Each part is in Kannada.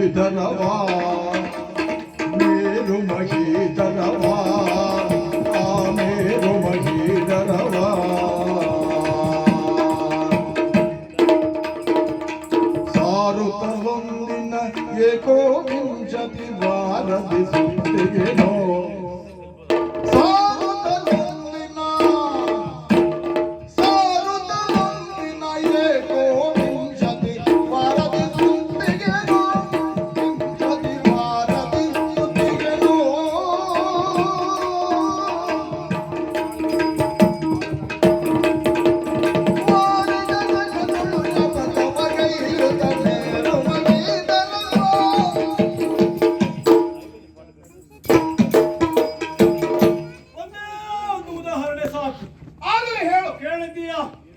ಮಹೀಧರವಾ ಮೇರು ಮಹೀಧರವಾ ಆ ಮೇರು ಮಹೀಧರವಾ ಸಾರುತ ಒಂದಿನ ಏಕೋವಿಂಶತಿ ವಾರದಿ ಸುತ್ತಿಗೆನೋ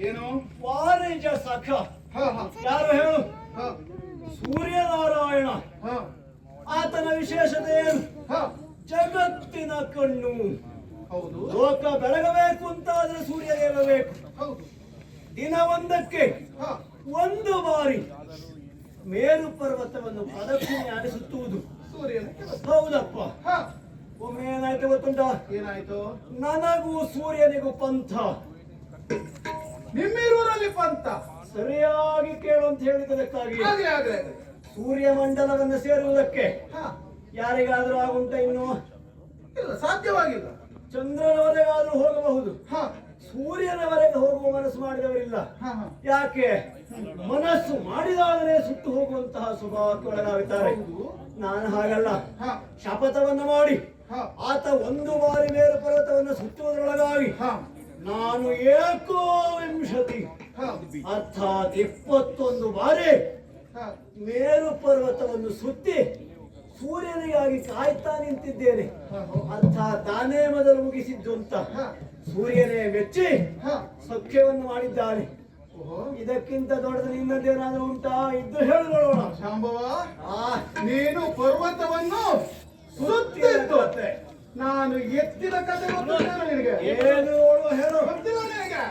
ಏನು ವಾರಿಜ ಸಖ ಯಾರು ಹೇಳು? ಸೂರ್ಯನಾರಾಯಣ. ಆತನ ವಿಶೇಷತೆ ಏನು? ಜಗತ್ತಿನ ಕಣ್ಣು. ಹೌದು, ಲೋಕ ಬೆಳಗಬೇಕು ಅಂತಾದ್ರೆ ಸೂರ್ಯದೇವ ಬೇಕು. ದಿನ ಒಂದಕ್ಕೆ ಒಂದು ಬಾರಿ ಮೇರು ಪರ್ವತವನ್ನು ಪ್ರದಕ್ಷಿಣೆ ಆಡಿಸುತ್ತುವುದು ಸೂರ್ಯನ. ಹೌದಪ್ಪ. ಒಮ್ಮೆ ಏನಾಯ್ತು ಗೊತ್ತುಂಟ? ಏನಾಯ್ತು? ನನಗೂ ಸೂರ್ಯನಿಗೂ ಪಂಥ. ನಿಮ್ಮಿರುವರಲ್ಲಿ ಪಂಥ ಸರಿಯಾಗಿ ಕೇಳು ಅಂತ ಹೇಳಿದ್ದಕ್ಕಾಗಿ ಸೂರ್ಯ ಮಂಡಲವನ್ನು ಸೇರುವುದಕ್ಕೆ ಯಾರಿಗಾದ್ರೂ ಆಗುಂಟ? ಇನ್ನು ಇಲ್ಲ, ಸಾಧ್ಯವಾಗಿಲ್ಲ. ಚಂದ್ರನವರೆಗಾದ್ರೂ ಹೋಗಬಹುದು, ಸೂರ್ಯನವರೆಗೆ ಹೋಗುವ ಮನಸ್ಸು ಮಾಡಿದವರಿಲ್ಲ. ಯಾಕೆ? ಮನಸ್ಸು ಮಾಡಿದಾಗಲೇ ಸುಟ್ಟು ಹೋಗುವಂತಹ ಸ್ವಭಾವಕ್ಕೊಳಗಾಗುತ್ತಾರೆ. ನಾನು ಹಾಗಲ್ಲ. ಶಪಥವನ್ನು ಮಾಡಿ ಆತ ಒಂದು ಬಾರಿ ಮೇರು ಪರ್ವತವನ್ನು ಸುತ್ತುವುದರೊಳಗಾಗಿ ನಾನು ಏಕೋವಿಂಶತಿ ಅರ್ಥಾತ್ 21 ಬಾರಿ ಮೇರು ಪರ್ವತವನ್ನು ಸುತ್ತಿ ಸೂರ್ಯನಿಗಾಗಿ ಕಾಯ್ತಾ ನಿಂತಿದ್ದೇನೆ. ಅರ್ಥಾತ್ ತಾನೇ ಮೊದಲು ಮುಗಿಸಿದ್ದು ಅಂತ ಸೂರ್ಯನೇ ಮೆಚ್ಚಿ ಸಖ್ಯವನ್ನು ಮಾಡಿದ್ದಾನೆ. ಇದಕ್ಕಿಂತ ದೊಡ್ಡದು ಇನ್ನದೇನಾದ್ರೂ ಉಂಟಾ? ಇದ್ದು ಹೇಳಿಕೊಳ್ಳೋಣ. ಶಾಂಭವ, ನೀನು ಪರ್ವತವನ್ನು ಸುತ್ತಿರುತ್ತೆ, ನಾನು ಎತ್ತಿದ ಕಥೆ ಗೊತ್ತಿಲ್ಲ ನಿನಗೆ. ಏನು ಹೇಳು? ಗೊತ್ತಿಲ್ಲ ನಿನಗೆ.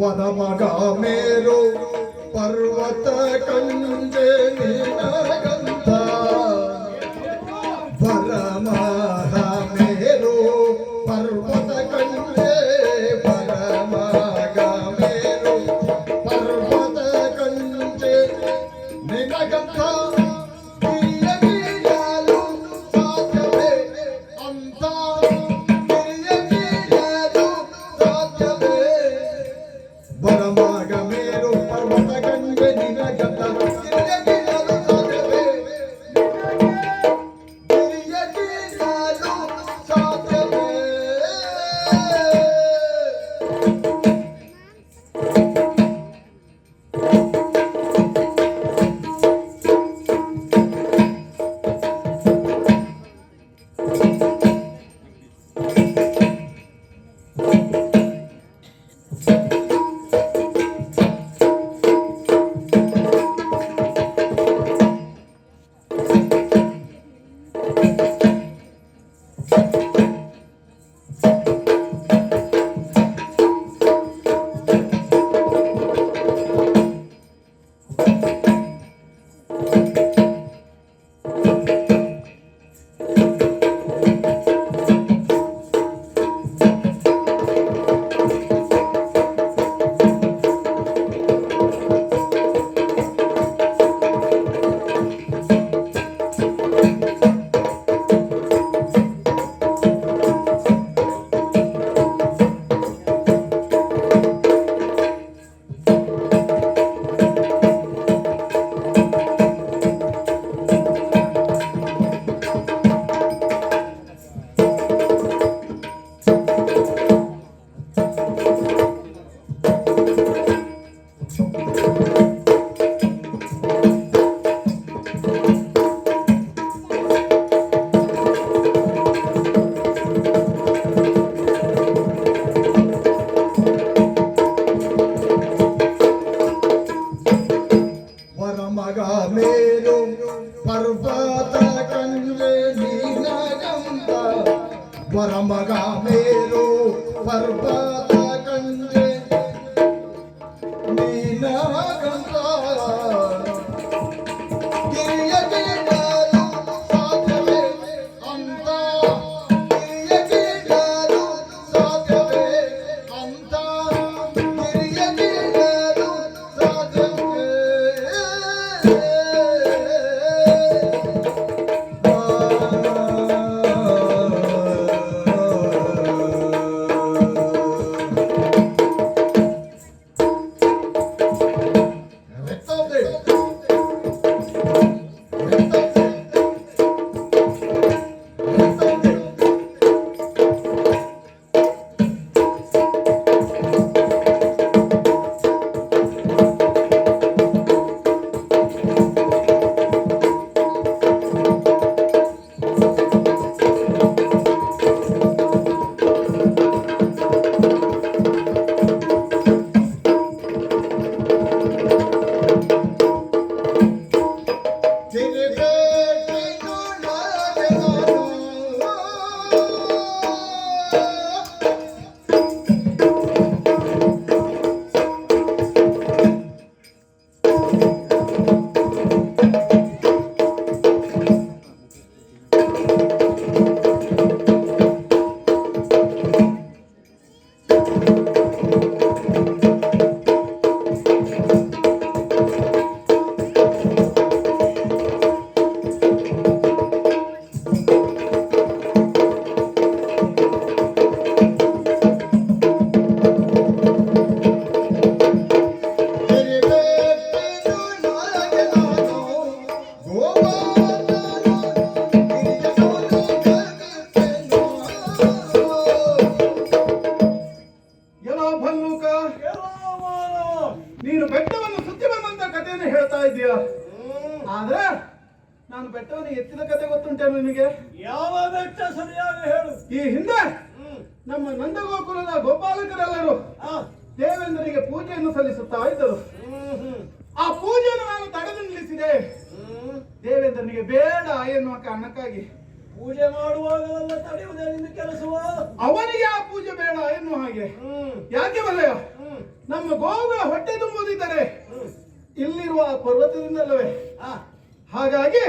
ವನಮಗ ಮೇರು ಪರ್ವತ ಕಂಡೆ ನಿನಗಂತ ಪರಮಹ ಮೇರು ಪರ್ವತ ಕಂಡೆ ಪರಮಗ ಮೇರು ಪರ್ವತ ಕಂಡೆ ನಿನಗಂತ ವರಮಗ ಮೇರು ಪರ್ವತ ಕಂಡ್ರೆ ನೀನಗಂತ ವರಮಗ ಮೇರು ಪರ್ವತ ಕಂಡ್ರೆ ನೀನಗಂತ ಗಿರಿಯಗಿಡಲು ಸಾಧ್ಯವೇ ಅಂತ ಗಿರಿಯಗಿಡಲು ಸಾಧ್ಯವೇ ಅಂತ ಗಿರಿಯಗಿಡಲು ಸಾಧ್ಯವೇ ಎಲ್ಲೋ ಭಲ್ಲೂಕ, ನೀನು ಬೆಟ್ಟವನ್ನು ಸುತ್ತಿ ಬಂದಂತ ಕಥೆಯನ್ನು ಹೇಳ್ತಾ ಇದ್ದೀಯ. ಆದ್ರೆ ನಾನು ಬೆಟ್ಟವನ್ನು ಎತ್ತಿದ ಕತೆ ಗೊತ್ತುಂಟೆ ನಿನಗೆ? ಯಾವ ಬೆಟ್ಟ ಸರಿಯಾಗಿ ಹೇಳು. ಈ ಹಿಂದೆ ನಮ್ಮ ನಂದಗೋಕುಲದ ಗೋಪಾಲಕರೆಲ್ಲರೂ ದೇವೇಂದ್ರನಿಗೆ ಪೂಜೆಯನ್ನು ಸಲ್ಲಿಸುತ್ತಾ ಇದ್ದರು. ಆ ಪೂಜೆಯನ್ನು ನಾನು ತಡೆದು ನಿಲ್ಲಿಸಿದೆ. ದೇವೇಂದ್ರನಿಗೆ ಬೇಡ ಎನ್ನುವ ಕಾರಣಕ್ಕಾಗಿ. ಪೂಜೆ ಮಾಡುವಾಗಲೆಲ್ಲ ತಡೆಯುವುದೇ ನಿನ್ನ ಕೆಲಸವ? ಅವನಿಗೆ ಆ ಪೂಜೆ ಬೇಡ ಎನ್ನುವ ಹಾಗೆ. ಯಾಕೆ ವಲಯ? ನಮ್ಮ ಗೋವುಗಳ ಹೊಟ್ಟೆ ತುಂಬುವುದಿದ್ದರೆ ಇಲ್ಲಿರುವ ಆ ಪರ್ವತದಿಂದಲ್ಲವೇ? ಹಾಗಾಗಿ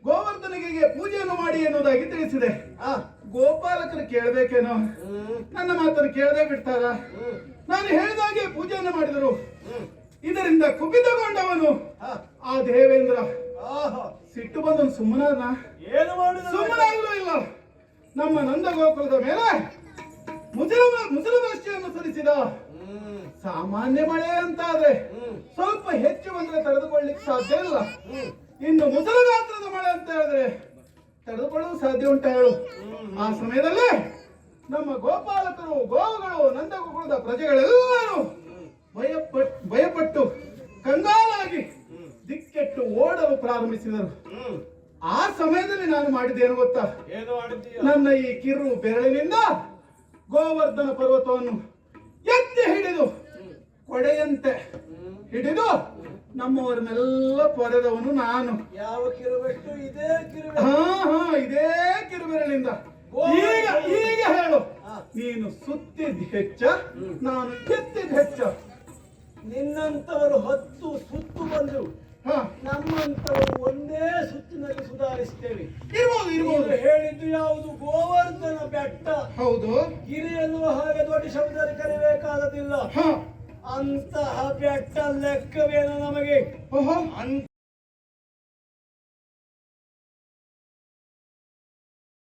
ಗೋವರ್ಧನಿಗೆ ಪೂಜೆಯನ್ನು ಮಾಡಿ ಎನ್ನುವುದಾಗಿ ತಿಳಿಸಿದೆ. ಗೋಪಾಲಕರು ಕೇಳಬೇಕೇನೋ? ನನ್ನ ಮಾತನ್ನು ಕೇಳದೆ ಬಿಡ್ತಾರ? ನಾನು ಹೇಳಿದಾಗೆ ಪೂಜೆಯನ್ನು ಮಾಡಿದರು. ಇದರಿಂದ ಕುಪಿತಗೊಂಡವನು ಆ ದೇವೇಂದ್ರ ಸಿಟ್ಟು ಬಂದನು. ಸುಮ್ಮನಾದ? ಏನು ಮಾಡಿದ? ಸುಮ್ಮನಾಗಲೂ ಇಲ್ಲ. ನಮ್ಮ ನಂದಗೋಕುಲದ ಮೇಲೆ ಮುಸಲವೃಷ್ಟಿಯನ್ನು ಸುರಿಸಿದ. ಸಾಮಾನ್ಯ ಮಳೆ ಅಂತಾದ್ರೆ ಸ್ವಲ್ಪ ಹೆಚ್ಚು ಬಂದ್ರೆ ತಡೆದುಕೊಳ್ಳಿಕ್ಕೆ ಸಾಧ್ಯ ಇಲ್ಲ. ಇನ್ನು ಮುಸಲಗಾತ್ರದ ಮಳೆ ಅಂತ ಹೇಳಿದ್ರೆ ತಡೆದುಕೊಳ್ಳಲು ಸಾಧ್ಯ ಉಂಟ ಹೇಳು? ಆ ಸಮಯದಲ್ಲಿ ನಮ್ಮ ಗೋಪಾಲಕರು, ಗೋವುಗಳು, ನಂದಗೋಕುಲದ ಪ್ರಜೆಗಳೆಲ್ಲರೂ ಭಯಪಟ್ಟು ಕಂಗಾಲಾಗಿ ದಿಕ್ಕೆಟ್ಟು ಓಡಲು ಪ್ರಾರಂಭಿಸಿದರು. ಆ ಸಮಯದಲ್ಲಿ ನಾನು ಮಾಡಿದ್ದೇನು ಗೊತ್ತಾ? ಏನು ಮಾಡಿದ್ದೀಯ? ನನ್ನ ಈ ಕಿರು ಬೆರಳಿನಿಂದ ಗೋವರ್ಧನ ಪರ್ವತವನ್ನು ಎತ್ತಿ ಹಿಡಿದು ಕೊಡೆಯಂತೆ ಹಿಡಿದು ನಮ್ಮವರನ್ನೆಲ್ಲ ಪೊರೆದವನು ನಾನು. ಯಾವ ಕಿರುಬೆಟ್ಟು? ಇದೇ ಕಿರುಬೆಟ್ಟು. ಇದೇ ಕಿರುಬೆರಳಿಂದ. ಈಗ ಹೇಳು, ನೀನು ಸುತ್ತಿದ್ ಹೆಚ್ಚ, ನಾನು ಎತ್ತಿದ್ ಹೆಚ್ಚ? ನಿನ್ನಂತವರು 10 ಸುತ್ತು ಬಂದು ಹಾ ನಮ್ಮಂತವರು ಒಂದೇ ಸುತ್ತಿನಲ್ಲಿ ಸುಧಾರಿಸ್ತೇವೆ. ಇರ್ಬೋದು ಇರ್ಬೋದು. ನೀನು ಹೇಳಿದ್ದು ಯಾವುದು? ಗೋವರ್ಧನ ಬೆಟ್ಟ. ಹೌದು. ಗಿರಿ ಎನ್ನುವ ಹಾಗೆ ದೊಡ್ಡ ಶಬ್ದದಲ್ಲಿ ಕರಿಬೇಕಾದದಿಲ್ಲ. ಹಾ ಅಂತಹ ಬೆಟ್ಟ ಲೆಕ್ಕವೇನು ನಮಗೆ? ಓಹೋ. ಅಂತ